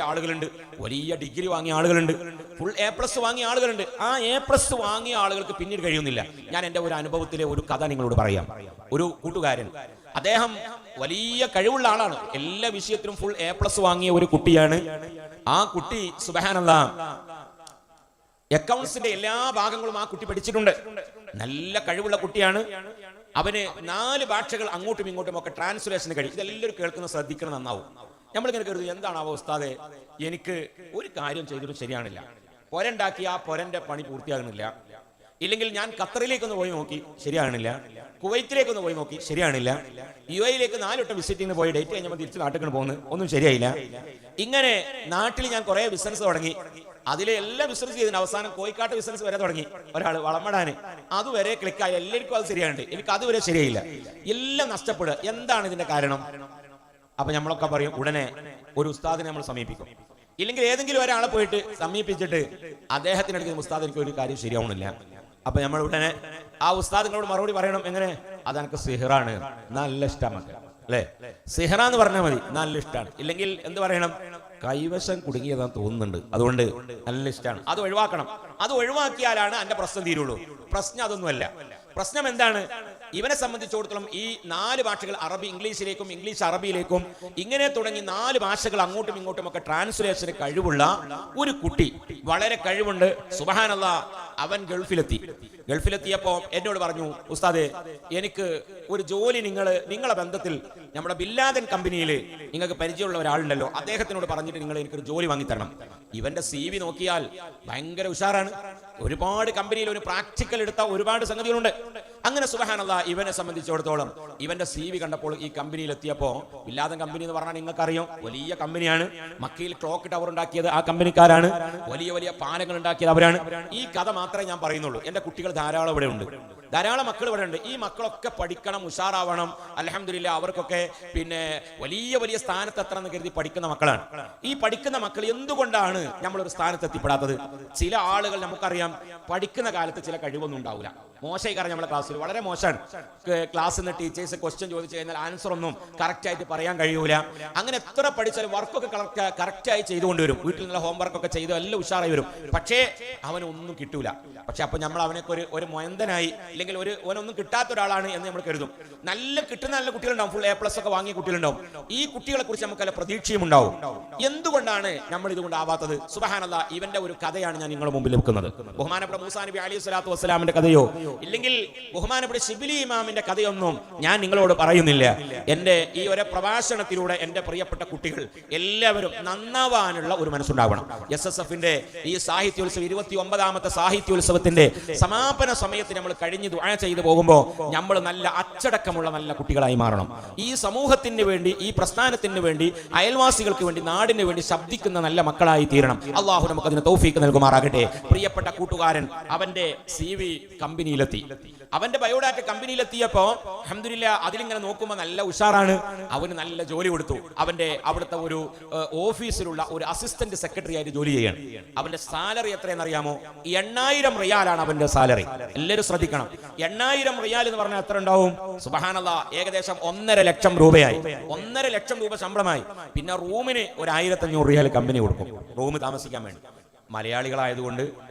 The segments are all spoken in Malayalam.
ആളുകളുണ്ട്, വലിയ ഡിഗ്രി വാങ്ങിയ ആളുകളുണ്ട്, ഫുൾ A+ വാങ്ങിയ ആളുകളുണ്ട്. ആ A+ വാങ്ങിയ ആളുകൾക്ക് പിന്നീട് കഴിയുന്നില്ല. ഞാൻ എൻ്റെ ഒരു അനുഭവത്തിലെ ഒരു കഥ നിങ്ങളോട് പറയാം. ഒരു കൂട്ടുകാരൻ, അദ്ദേഹം വലിയ കഴിവുള്ള ആളാണ്, എല്ലാ വിഷയത്തിലും ഫുൾ A+ വാങ്ങിയ ഒരു കുട്ടിയാണ്. ആ കുട്ടി സുബ്ഹാനല്ലാഹ് അക്കൗണ്ട്സിന്റെ എല്ലാ ഭാഗങ്ങളും ആ കുട്ടി പഠിച്ചിട്ടുണ്ട്. നല്ല കഴിവുള്ള കുട്ടിയാണ്. അവന് 4 ഭാഷകൾ അങ്ങോട്ടും ഇങ്ങോട്ടും ഒക്കെ ട്രാൻസ്ലേഷന് കഴിയും. ഇതെല്ലാവരും കേൾക്കുന്ന ശ്രദ്ധിക്കണം, നന്നാവും. നമ്മളിങ്ങനെ കരുതും, എന്താണ് അവസ്ഥ, എനിക്ക് ഒരു കാര്യം ചെയ്തിട്ട് ശരിയാണില്ല, പൊരണ്ടാക്കി ആ പൊരന്റെ പണി പൂർത്തിയാകുന്നില്ല, ഇല്ലെങ്കിൽ ഞാൻ ഖത്തറിലേക്കൊന്ന് പോയി നോക്കി ശരിയാണില്ല, കുവൈത്തിലേക്കൊന്ന് പോയി നോക്കി ശരിയാണില്ല, UAE 4 വട്ടം വിസിറ്റിങ്ങിന് പോയി ഡേറ്റ് കഴിഞ്ഞപ്പോൾ തിരിച്ച് നാട്ടിൽ പോകുന്നു, ഒന്നും ശരിയായില്ല. ഇങ്ങനെ നാട്ടിൽ ഞാൻ കുറെ ബിസിനസ് തുടങ്ങി, അതിലെ എല്ലാ ബിസിനസ് ചെയ്തതിന് അവസാനം കോഴിക്കാട്ട് ബിസിനസ് വരെ തുടങ്ങി. ഒരാൾ വളമിടാന്, അതുവരെ ക്ലിക്കായി, എല്ലാവർക്കും അത് ശരിയാണ്ട്, എനിക്ക് അതുവരെ ശരിയായില്ല, എല്ലാം നഷ്ടപ്പെടുക. എന്താണ് ഇതിന്റെ കാരണം? അപ്പൊ നമ്മളൊക്കെ പറയും, ഉടനെ ഒരു ഉസ്താദിനെ നമ്മൾ സമീപിക്കും, ഇല്ലെങ്കിൽ ഏതെങ്കിലും ഒരാളെ പോയിട്ട് സമീപിച്ചിട്ട് അദ്ദേഹത്തിനടുത്ത് ഉസ്താദ് എനിക്ക് ഒരു കാര്യം ശരിയാവണില്ല. അപ്പൊ നമ്മൾ ഉടനെ ആ ഉസ്താദിനോട് മറുപടി പറയണം, എങ്ങനെ? അതെനിക്ക് സിഹറാണ്, നല്ല ഇഷ്ടമാണ്, അല്ലെ? സിഹറ എന്ന് പറഞ്ഞാൽ മതി, നല്ല ഇഷ്ടമാണ്. ഇല്ലെങ്കിൽ എന്ത് പറയണം? കൈവശം കുടുങ്ങിയതാന്ന് തോന്നുന്നുണ്ട്, അതുകൊണ്ട് നല്ല ഇഷ്ടമാണ്, അത് ഒഴിവാക്കണം. അത് ഒഴിവാക്കിയാലാണ് എന്റെ പ്രശ്നം തീരുള്ളൂ. പ്രശ്നം അതൊന്നുമല്ല. പ്രശ്നം എന്താണ്? ഇവനെ സംബന്ധിച്ചിടത്തോളം ഈ 4 ഭാഷകൾ, അറബി ഇംഗ്ലീഷിലേക്കും ഇംഗ്ലീഷ് അറബിയിലേക്കും ഇങ്ങനെ തുടങ്ങി 4 ഭാഷകൾ അങ്ങോട്ടും ഇങ്ങോട്ടും ഒക്കെ ട്രാൻസ്ലേഷന് കഴിവുള്ള ഒരു കുട്ടി, വളരെ കഴിവുണ്ട്. സുബ്ഹാനല്ലാഹ്, അവൻ ഗൾഫിലെത്തിയപ്പോ എന്നോട് പറഞ്ഞു, ഉസ്താദേ, എനിക്ക് ഒരു ജോലി നിങ്ങളെ ബന്ധത്തിൽ നമ്മുടെ ബില്ലാദൻ കമ്പനിയിൽ നിങ്ങൾക്ക് പരിചയമുള്ള ഒരാളുണ്ടല്ലോ, അദ്ദേഹത്തിനോട് പറഞ്ഞിട്ട് നിങ്ങൾ എനിക്കൊരു ജോലി വാങ്ങിത്തരണം. ഇവന്റെ CV നോക്കിയാൽ ഭയങ്കര ഉഷാറാണ്, ഒരുപാട് കമ്പനിയിൽ ഒരു പ്രാക്ടിക്കൽ എടുത്ത ഒരുപാട് സംഗതികളുണ്ട്. അങ്ങനെ സുബ്ഹാനല്ലാഹ്, ഇവനെ സംബന്ധിച്ചിടത്തോളം ഇവന്റെ CV കണ്ടപ്പോൾ ഈ കമ്പനിയിൽ എത്തിയപ്പോ, ബില്ലാദൻ കമ്പനി എന്ന് പറഞ്ഞാൽ നിങ്ങൾക്കറിയാം, വലിയ കമ്പനിയാണ്. മക്കയിൽ ക്ലോക്ക് ടവർ ഉണ്ടാക്കിയത് ആ കമ്പനിക്കാരാണ്, വലിയ വലിയ പാലങ്ങൾ ഉണ്ടാക്കിയത് അവരാണ്. ഈ കഥ മാത്രമേ ഞാൻ പറയുന്നുള്ളൂ. എന്റെ കുട്ടികൾ ധാരാളം ഇവിടെ ഉണ്ട്, ധാരാളം മക്കൾ ഇവിടെ ഉണ്ട്. ഈ മക്കളൊക്കെ പഠിക്കണം, ഉഷാറാവണം. അൽഹംദുലില്ലാഹ്, അവർക്കൊക്കെ പിന്നെ വലിയ വലിയ സ്ഥാനത്ത് എത്തണം എന്ന് കരുതി പഠിക്കുന്ന മക്കളാണ്. ഈ പഠിക്കുന്ന മക്കൾ എന്തുകൊണ്ടാണ് നമ്മളൊരു സ്ഥാനത്ത് എത്തിപ്പെടാത്തത്? ചില ആളുകൾ നമുക്കറിയാം, പഠിക്കുന്ന കാലത്ത് ചില കഴിവൊന്നും ഉണ്ടാവില്ല, മോശമായി. കാരണം നമ്മളെ ക്ലാസ്സിൽ വളരെ മോശമാണ്. ക്ലാസ്സിൽ നിന്ന് ടീച്ചേഴ്സ് ക്വസ്റ്റ്യൻ ചോദിച്ചു കഴിഞ്ഞാൽ ആൻസർ ഒന്നും കറക്റ്റ് ആയിട്ട് പറയാൻ കഴിയൂല. അങ്ങനെ എത്ര പഠിച്ചാലും വർക്കൊക്കെ കറക്റ്റായി ചെയ്തുകൊണ്ടുവരും, വീട്ടിൽ നിന്നുള്ള ഹോംവർക്കൊക്കെ ചെയ്ത് എല്ലാം ഉഷാറായി വരും, പക്ഷേ അവനൊന്നും കിട്ടൂല. പക്ഷെ അപ്പൊ നമ്മൾ അവനൊക്കെ ഒരു മൊയന്തനായി, അല്ലെങ്കിൽ അവനൊന്നും കിട്ടാത്ത ഒരാളാണ് എന്ന് നമ്മൾ കരുതും. കിട്ടുന്ന നല്ല കുട്ടികളുണ്ടാവും, ഫുൾ A+ ഒക്കെ വാങ്ങിയ കുട്ടികളുണ്ടാവും. ഈ കുട്ടികളെ കുറിച്ച് നമുക്ക് നല്ല പ്രതീക്ഷയും ഉണ്ടാവും. എന്തുകൊണ്ടാണ് നമ്മൾ ഇതുകൊണ്ട് ആവാത്തത്? സുബ്ഹാനല്ലാഹ്, ഇവന്റെ ഒരു കഥയാണ് ഞാൻ നിങ്ങളുടെ മുമ്പിൽ വെക്കുന്നത്. ബഹുമാനപ്പെട്ട മൂസാ നബി അലൈഹി സ്വലാത്തു വസ്സലാമിന്റെ കഥയോ ഇല്ലെങ്കിൽ ബഹുമാനപ്പെട്ട ശിബിലി ഇമാമിന്റെ കഥയൊന്നും ഞാൻ നിങ്ങളോട് പറയുന്നില്ല. എന്റെ ഈ ഒരു പ്രഭാഷണത്തിലൂടെ എന്റെ പ്രിയപ്പെട്ട കുട്ടികൾ എല്ലാവരും നന്നാവാനുള്ള ഒരു മനസ്സുണ്ടാവണം. SSFന്റെ ഈ സാഹിത്യോത്സവം 29ാമത്തെ സാഹിത്യോത്സവത്തിന്റെ സമാപന സമയത്ത് നമ്മൾ കഴിഞ്ഞ് ദുആ ചെയ്തു പോകുമ്പോൾ നമ്മൾ നല്ല അച്ചടക്കമുള്ള നല്ല കുട്ടികളായി മാറണം. ഈ സമൂഹത്തിന് വേണ്ടി, ഈ പ്രസ്ഥാനത്തിന് വേണ്ടി, അയൽവാസികൾക്ക് വേണ്ടി, നാടിന് വേണ്ടി ശബ്ദിക്കുന്ന നല്ല മക്കളായി തീരണം. അള്ളാഹു നമുക്ക് അതിന് തൗഫീഖ് നൽകുമാറാകട്ടെ. പ്രിയപ്പെട്ട കൂട്ടുകാരൻ അവന്റെ CV കമ്പനിയിലെത്തി. അവന്റെ ബയോഡാറ്റ കമ്പനിയിലെത്തിയപ്പോ അൽഹംദുലില്ലാഹ് അതിലിങ്ങനെ നോക്കുമ്പോൾ നല്ല ഉഷാറാണ്. അവന് നല്ല ജോലി കൊടുത്തു. അവിടുത്തെ ഒരു ഓഫീസിലുള്ള ഒരു അസിസ്റ്റന്റ് സെക്രട്ടറി ആയിട്ട് ജോലി ചെയ്യാണ്. അവന്റെ സാലറി എത്രയെന്ന് അറിയാമോ? 8000 റിയാലാണ് അവന്റെ സാലറി. എല്ലാവരും ശ്രദ്ധിക്കണം, 8000 റിയാൽ എന്ന് പറഞ്ഞാൽ എത്ര ഉണ്ടാവും? സുബ്ഹാനല്ലാഹ്, ഏകദേശം 1.5 ലക്ഷം രൂപയായി. 1.5 ലക്ഷം രൂപ ശമ്പളമായി. പിന്നെ റൂമിന് ഒരു 1500 റിയാൽ കമ്പനി കൊടുക്കും, റൂം താമസിക്കാൻ വേണ്ടി. മലയാളികളായതുകൊണ്ട്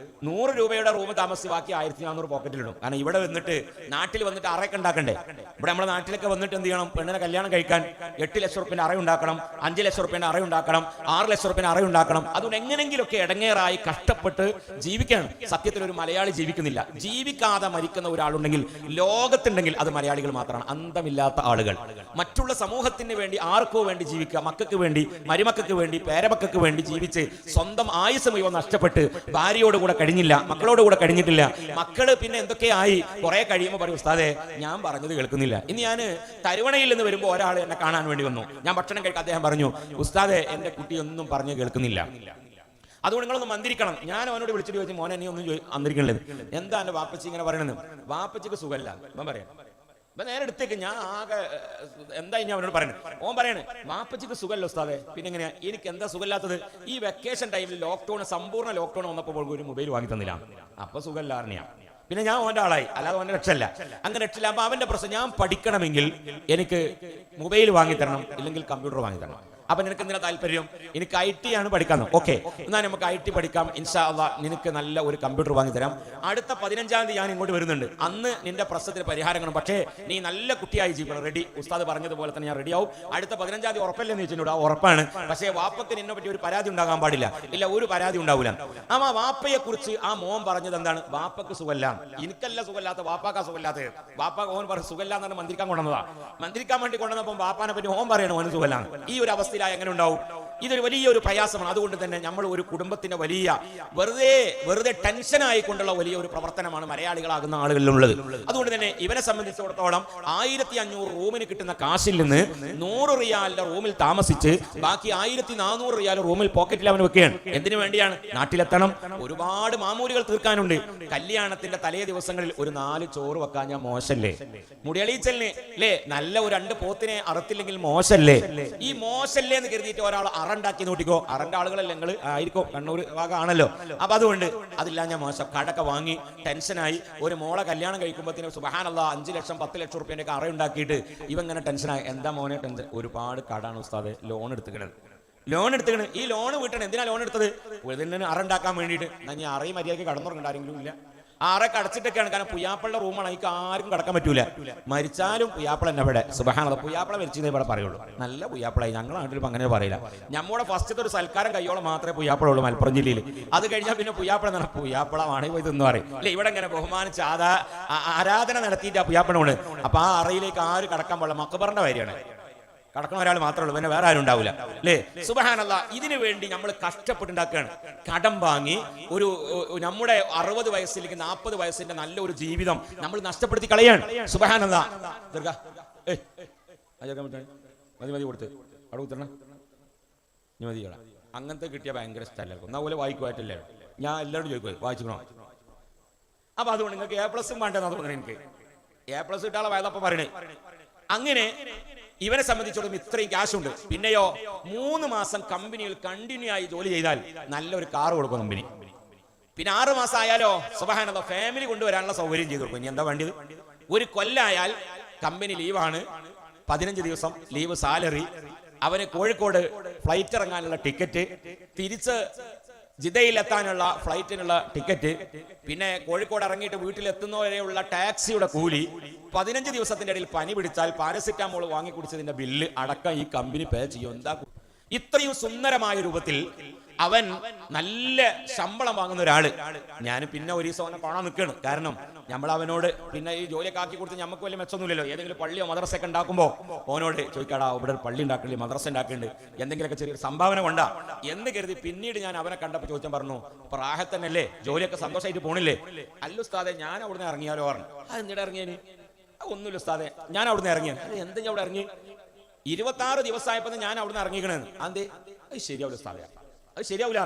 100 രൂപയുടെ റൂം താമസിച്ച് ബാക്കി 1400 പോക്കറ്റിലിടും. കാരണം ഇവിടെ വന്നിട്ട്, നാട്ടിൽ വന്നിട്ട് അറയൊക്കെ ഉണ്ടാക്കണ്ടേ? ഇവിടെ നമ്മുടെ നാട്ടിലൊക്കെ വന്നിട്ട് എന്ത് ചെയ്യണം? പെണ്ണിനെ കല്യാണം കഴിക്കാൻ 8 ലക്ഷം റുപ്യന്റെ അറ ഉണ്ടാക്കണം, 5 ലക്ഷം റുപ്യന്റെ അറ ഉണ്ടാക്കണം, 6 ലക്ഷം റുപ്യന്റെ അറ ഉണ്ടാക്കണം. അതുകൊണ്ട് എങ്ങനെങ്കിലുമൊക്കെ ഇടങ്ങേറായി കഷ്ടപ്പെട്ട് ജീവിക്കണം. സത്യത്തിൽ ഒരു മലയാളി ജീവിക്കുന്നില്ല. ജീവിക്കാതെ മരിക്കുന്ന ഒരാളുണ്ടെങ്കിൽ ലോകത്തുണ്ടെങ്കിൽ അത് മലയാളികൾ മാത്രമാണ്. അന്തമില്ലാത്ത ആളുകൾ. മറ്റുള്ള സമൂഹത്തിന് വേണ്ടി, ആർക്കോ വേണ്ടി ജീവിക്കുക, മക്കൾക്ക് വേണ്ടി, മരുമക്കൾക്ക് വേണ്ടി, പേരമക്കൾക്ക് വേണ്ടി ജീവിച്ച് സ്വന്തം ആയുസ് മുഴുവൻ നഷ്ടപ്പെട്ട് ഭാര്യയോട് കൂടെ കഴിഞ്ഞില്ല, മക്കളോട് കൂടെ കഴിഞ്ഞിട്ടില്ല. മക്കള് പിന്നെ എന്തൊക്കെയായി കുറെ കഴിയുമ്പോൾ പറയും, ഉസ്താദേ ഞാൻ പറഞ്ഞത് കേൾക്കുന്നില്ല. ഇനി ഞാൻ തരുവണയിൽ നിന്ന് വരുമ്പോൾ ഒരാൾ എന്നെ കാണാൻ വേണ്ടി വന്നു. ഞാൻ ഭക്ഷണം കഴിക്കാൻ, അദ്ദേഹം പറഞ്ഞു, ഉസ്താദേ എന്റെ കുട്ടി ഒന്നും പറഞ്ഞു കേൾക്കുന്നില്ല, അതുകൊണ്ട് നിങ്ങളൊന്ന് മന്ദിരിക്കണം. ഞാൻ അവനോട് വിളിച്ചിട്ട് ചോദിച്ചു, മോനെ നീ ഒന്നും മന്ദിരിക്കണത് എന്താ? എന്റെ വാപ്പച്ചി ഇങ്ങനെ പറയണെന്ന്. വാപ്പച്ചിക്ക് സുഖമല്ല. ഞാൻ പറയാം, നേരെ എടുത്തേക്ക്. ഞാൻ ആകെ എന്താ ഇനി അവനോട് പറയണേ? ഓൻ പറയണേ, വാപ്പച്ചിക്ക് സുഖമല്ല ഉസ്താദേ. പിന്നെ എങ്ങനെയാ? എനിക്ക് എന്താ സുഖമില്ലാത്തത്? ഈ വെക്കേഷൻ ടൈമിൽ സമ്പൂർണ്ണ ലോക്ക്ഡൌൺ വന്നപ്പോൾ ഒരു മൊബൈൽ വാങ്ങി തന്നില്ല. അപ്പൊ സുഖമില്ലാറിനെയാ. പിന്നെ ഞാൻ ഓന്റെ ആളായി, അല്ലാതെ ഓന്റെ രക്ഷല്ല. അങ്ങനെ രക്ഷയില്ല. അപ്പൊ അവന്റെ പ്രശ്നം, ഞാൻ പഠിക്കണമെങ്കിൽ എനിക്ക് മൊബൈൽ വാങ്ങി തരണം, ഇല്ലെങ്കിൽ കമ്പ്യൂട്ടർ വാങ്ങി തരണം. അപ്പൊ നിനക്ക് എന്തിനാ താല്പര്യം? എനിക്ക് IT ആണ് പഠിക്കാൻ. ഓക്കെ, എന്നാൽ നമുക്ക് IT പഠിക്കാം, ഇൻഷാ അല്ലാഹ് നിനക്ക് നല്ല ഒരു കമ്പ്യൂട്ടർ വാങ്ങി തരാം. അടുത്ത 15-ാം തീയതി ഞാൻ ഇങ്ങോട്ട് വരുന്നുണ്ട്, അന്ന് നിന്റെ പ്രശ്നത്തിന് പരിഹാരങ്ങളും. പക്ഷേ നീ നല്ല കുട്ടിയായി ജീവിക്കണം. റെഡി? ഉസ്താദ് പറഞ്ഞതുപോലെ തന്നെ ഞാൻ റെഡിയാവും. അടുത്ത 15-ാം തീയതി ഉറപ്പല്ലേ എന്ന് ചോദിച്ചിട്ടുണ്ട്. ഉറപ്പാണ്. പക്ഷേ വാപ്പക്ക് നിന്നെ പറ്റി ഒരു പരാതി ഉണ്ടാകാൻ പാടില്ല. ഇല്ല, ഒരു പരാതി ഉണ്ടാവില്ല. ആ വാപ്പയെ കുറിച്ച് ആ മോൻ പറഞ്ഞത് എന്താണ്? വാപ്പക്ക് സുഖല്ല, എനിക്കല്ല സുഖമില്ലാത്ത, വാപ്പാക്കാ സുഖമില്ലാത്ത. വാപ്പ ഓൻ പറഞ്ഞ സുഖമില്ല എന്നാണ് മന്ത്രിക്കാൻ കൊണ്ടുവന്നതാ. മന്ത്രിക്കാൻ വേണ്ടി കൊണ്ടുവന്നപ്പോൾ വാപ്പാനെ പറ്റി ഓൻ പറയണം ഓന് സുഖലാണ്. ഈ ഒരു അവസ്ഥയിലായി എങ്ങനെ ഉണ്ടാവും? ഇതൊരു വലിയൊരു പ്രയാസമാണ്. അതുകൊണ്ട് തന്നെ നമ്മൾ ഒരു കുടുംബത്തിന്റെ വലിയ വെറുതെ ടെൻഷനായിക്കൊണ്ടുള്ള വലിയ ഒരു പ്രവർത്തനമാണ് മലയാളികളാകുന്ന ആളുകളിലുള്ളത്. അതുകൊണ്ട് തന്നെ ഇവനെ സംബന്ധിച്ചിടത്തോളം 1500 റൂമിന് കിട്ടുന്ന കാശിൽ നിന്ന് 100 റിയാലിന്റെ റൂമിൽ താമസിച്ച് ബാക്കി 1400 റിയാൽ റൂമിൽ പോക്കറ്റിൽ അവൻ വെക്കുകയാണ്. എന്തിനു വേണ്ടിയാണ്? നാട്ടിലെത്തണം, ഒരുപാട് മാമൂലികൾ തീർക്കാനുണ്ട്. കല്യാണത്തിന്റെ തലേ ദിവസങ്ങളിൽ ഒരു 4 ചോറ് വെക്കാൻ ഞാൻ മോശല്ലേ? മുടിയളീച്ചലിന് അല്ലേ നല്ല ഒരു 2 പോത്തിനെ അറുത്തില്ലെങ്കിൽ മോശല്ലേ? ഈ മോശല്ലേ എന്ന് കരുതിയിട്ട് ഒരാൾ അറണ്ടാക്കി നോട്ടിക്കോ. അറന്റെ ആളുകളല്ലേ നിങ്ങൾ ആയിരിക്കും, കണ്ണൂർ ഭാഗമാണല്ലോ. അപ്പൊ അതുകൊണ്ട് അതില്ല ഞാൻ മോശം. കടക്കെ വാങ്ങി ടെൻഷനായി. ഒരു മോളെ കല്യാണം കഴിക്കുമ്പോഴത്തേന് സുബ്ഹാനല്ലാഹ് 5 ലക്ഷം 10 ലക്ഷം റുപ്യന്റെ അറ ഉണ്ടാക്കിയിട്ട് ഇവങ്ങനെ ടെൻഷനായി. എന്താ മോനെ ടെൻഷൻ? ഒരുപാട് കടാണ് ഉസ്താദെ, ലോൺ എടുത്തുകണ്. ഈ ലോൺ വീട്ടണം. എന്തിനാ ലോൺ എടുത്തത്? ഇതിന് അറണ്ടാക്കാൻ വേണ്ടിയിട്ട്. ഞാൻ അറയും മര്യാദയ്ക്ക് കടന്നുറങ്ങണ്ട ആരെങ്കിലും ഇല്ല. ആറൊക്കെ അടച്ചിട്ടൊക്കെയാണ്. കാരണം പുയ്യാപ്പളുടെ റൂമാണ്, അതിക്ക് ആർക്കും കടക്കാൻ പറ്റൂല. മരിച്ചാലും പുയ്യാപ്പള എന്നെ ഇവിടെ സുബ്ഹാനല്ലാഹ് പുയ്യാപ്പള മരിച്ചതേ ഇവിടെ പറയുള്ളൂ. നല്ല പുയ്യാപ്പളായി. ഞങ്ങളുടെ നാട്ടിൽ അങ്ങനെ പറയില്ല. നമ്മുടെ ഫസ്റ്റത്തെ ഒരു സൽക്കാരം കയ്യോളം മാത്രമേ പുയ്യാപ്പള ഉള്ളൂ മലപ്പുറം ജില്ലയിൽ. അത് കഴിഞ്ഞാൽ പിന്നെ പുയ്യാപ്പള എന്നാണ്. പുയ്യാപ്പളമാണ് ഇതെന്ന് പറയും അല്ലെ. ഇവിടെ ഇങ്ങനെ ബഹുമാനിച്ച് ആരാധന നടത്തിയിട്ട് ആ പുയ്യാപ്പളോട്. അപ്പൊ ആ അറയിലേക്ക് ആര് കടക്കാൻ പാടില്ല? മക്ബറിന്റെ കാര്യമാണ്. കടക്കുന്ന ഒരാൾ മാത്രമേ ഉള്ളൂ, പിന്നെ വേറെ ആരും ഉണ്ടാവില്ല അല്ലേ? സുബ്ഹാനല്ലാഹ് ഇതിനു വേണ്ടി നമ്മൾ കഷ്ടപ്പെട്ടുണ്ടാക്കുകയാണ്. കടം വാങ്ങി ഒരു നമ്മുടെ 60 വയസ്സിലേക്ക് 40 വയസ്സിന്റെ നല്ലൊരു ജീവിതം നമ്മൾ നഷ്ടപ്പെടുത്തി കളയാണ്. സുബ്ഹാനല്ലാഹ് മതി കൊടുത്ത് അവിടെ കുത്തണം മതിയോളാം. അങ്ങനത്തെ കിട്ടിയ ഭയങ്കര സ്ഥലം. എന്നാ പോലെ വായിക്കുമായിട്ടല്ലേ? ഞാൻ എല്ലാവരും ചോദിക്കുമോ വായിച്ചിക്കണോ? അപ്പൊ അതുകൊണ്ട് നിങ്ങൾക്ക് A+ വേണ്ടെന്നാ തോന്നുന്നത്. എനിക്ക് A+ കിട്ടാനുള്ള വയലപ്പം പറയണേ. അങ്ങനെ ഇവനെ സംബന്ധിച്ചിടത്തോളം ഇത്രയും ക്യാഷുണ്ട്. പിന്നെയോ 3 മാസം കമ്പനിയിൽ കണ്ടിന്യൂ ആയി ജോലി ചെയ്താൽ നല്ലൊരു കാർ കൊടുക്കും കമ്പനി. പിന്നെ 6 മാസം ആയാലോ സുബ്ഹാനല്ലാഹ് ഫാമിലി കൊണ്ടുവരാനുള്ള സൗകര്യം ചെയ്തു കൊടുക്കും. ഇനി എന്താ വേണ്ടത്? ഒരു കൊല്ലായാൽ കമ്പനി ലീവാണ്, 15 ദിവസം ലീവ് സാലറി. അവന് കോഴിക്കോട് ഫ്ലൈറ്റ് ഇറങ്ങാനുള്ള ടിക്കറ്റ്, തിരിച്ച് ജിദ്ദയിലെത്താനുള്ള ഫ്ലൈറ്റിനുള്ള ടിക്കറ്റ്, പിന്നെ കോഴിക്കോട് ഇറങ്ങിയിട്ട് വീട്ടിലെത്തുന്നവരെയുള്ള ടാക്സിയുടെ കൂലി, 15 ദിവസത്തിന്റെ ഇടയിൽ പനി പിടിച്ചാൽ പാരസിറ്റാമോൾ വാങ്ങി കുടിച്ചതിന്റെ ബില്ല് അടക്കം ഈ കമ്പനി പേ ചെയ്യും. എന്താ ഇത്രയും സുന്ദരമായ രൂപത്തിൽ അവൻ നല്ല ശമ്പളം വാങ്ങുന്ന ഒരാള്. ഞാൻ പിന്നെ ഒരു ദിവസം അവനെ കാണാൻ നിൽക്കുകയാണ്. കാരണം നമ്മൾ അവനോട് പിന്നെ ഈ ജോലിയൊക്കെ ആക്കി കൊടുത്ത് നമുക്ക് വലിയ മെച്ചൊന്നുമില്ലല്ലോ. ഏതെങ്കിലും പള്ളിയോ മദ്രസയൊക്കെ ഉണ്ടാക്കുമ്പോൾ ഓനോട് ചോദിക്കാടാ ഇവിടെ ഒരു പള്ളി ഉണ്ടാക്കില്ല, മദ്രസ ഉണ്ടാക്കുന്നുണ്ട്, എന്തെങ്കിലുമൊക്കെ ചെറിയൊരു സംഭാവന കൊണ്ടാ എന്ന് കരുതി. പിന്നീട് ഞാൻ അവനെ കണ്ടപ്പോൾ ചോദിച്ചാൽ പറഞ്ഞു, പ്രായത്തന്നല്ലേ, ജോലിയൊക്കെ സന്തോഷമായിട്ട് പോണില്ലേ? അല്ല ഉസ്താദെ ഞാൻ അവിടുന്ന് ഇറങ്ങിയാലോ പറഞ്ഞു. എന്തിനാ ഇറങ്ങിയന്? ഒന്നുമില്ല ഉസ്താദെ, ഞാൻ അവിടുന്ന് ഇറങ്ങിയ. എന്താ ഞാൻ അവിടെ ഇറങ്ങി? 26 ദിവസമായപ്പോൾ ഞാൻ അവിടുന്ന് ഇറങ്ങിക്കണെന്ന്. അതെ, അത് ശരിയാവില്ല ഉസ്താദെ, അത് ശരിയാവില്ല.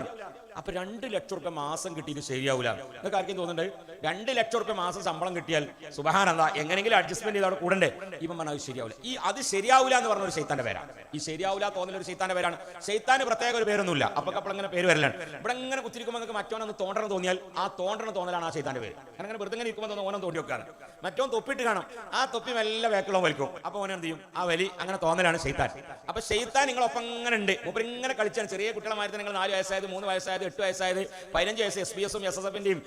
അപ്പൊ 2 ലക്ഷം റുപ്യ മാസം കിട്ടിയിട്ട് ശരിയാവില്ല. നിങ്ങൾക്ക് ആർക്കും തോന്നുന്നുണ്ട് 2 ലക്ഷം റുപ്യ മാസം ശമ്പളം കിട്ടിയാൽ സുബ്ഹാനല്ലാഹ് എങ്ങനെങ്കിലും അഡ്ജസ്റ്റ്മെന്റ് ചെയ്ത് അവിടെ കൂടണ്ടേ? ഇവൻ പറഞ്ഞാൽ അത് ശരിയാവില്ല. അത് ശരിയാവില്ല എന്ന് പറഞ്ഞ ഒരു ശൈത്താന്റെ പേരാണ്. ഈ ശരിയാവില്ല തോന്നുന്ന ഒരു ശൈത്താന്റെ പേരാണ്. ശൈത്താന് പ്രത്യേക ഒരു പേരൊന്നുമില്ല. അപ്പൊ അങ്ങനെ പേര് വരലാണ്. ഇവിടെ ഇങ്ങനെ കുത്തിരിക്കുമ്പോൾ നിങ്ങൾക്ക് മറ്റോനൊന്ന് തോണ്ടണം തോന്നിയാൽ ആ തോന്നലാണ് ആ ശൈത്താന്റെ പേര്. അങ്ങനെ വെറുതെ ഇങ്ങനെ ഇരിക്കുമ്പോൾ ഓനം തോണ്ടി വെക്കാണ്. മറ്റോൻ തൊപ്പിട്ട് കാണാം, ആ തൊപ്പി മെല്ലെ വേക്കുള്ള വലിക്കും. അപ്പൊ ഓൻ എന്ത് ചെയ്യും? ആ വലി അങ്ങനെ തോന്നലാണ് ശൈത്താൻ. അപ്പൊ ശൈത്താൻ നിങ്ങളൊപ്പം ഇങ്ങനെ ഉണ്ട്. മൂപ്പർ ഇങ്ങനെ കളിച്ചാണ്. ചെറിയ കുട്ടികളെ നിങ്ങൾ 4 വയസ്സായത് 3 വയസ്സായത് 8 വയസ്സായത് 15 വയസ്സ് SBS-ഉം SSF-ന്റെയും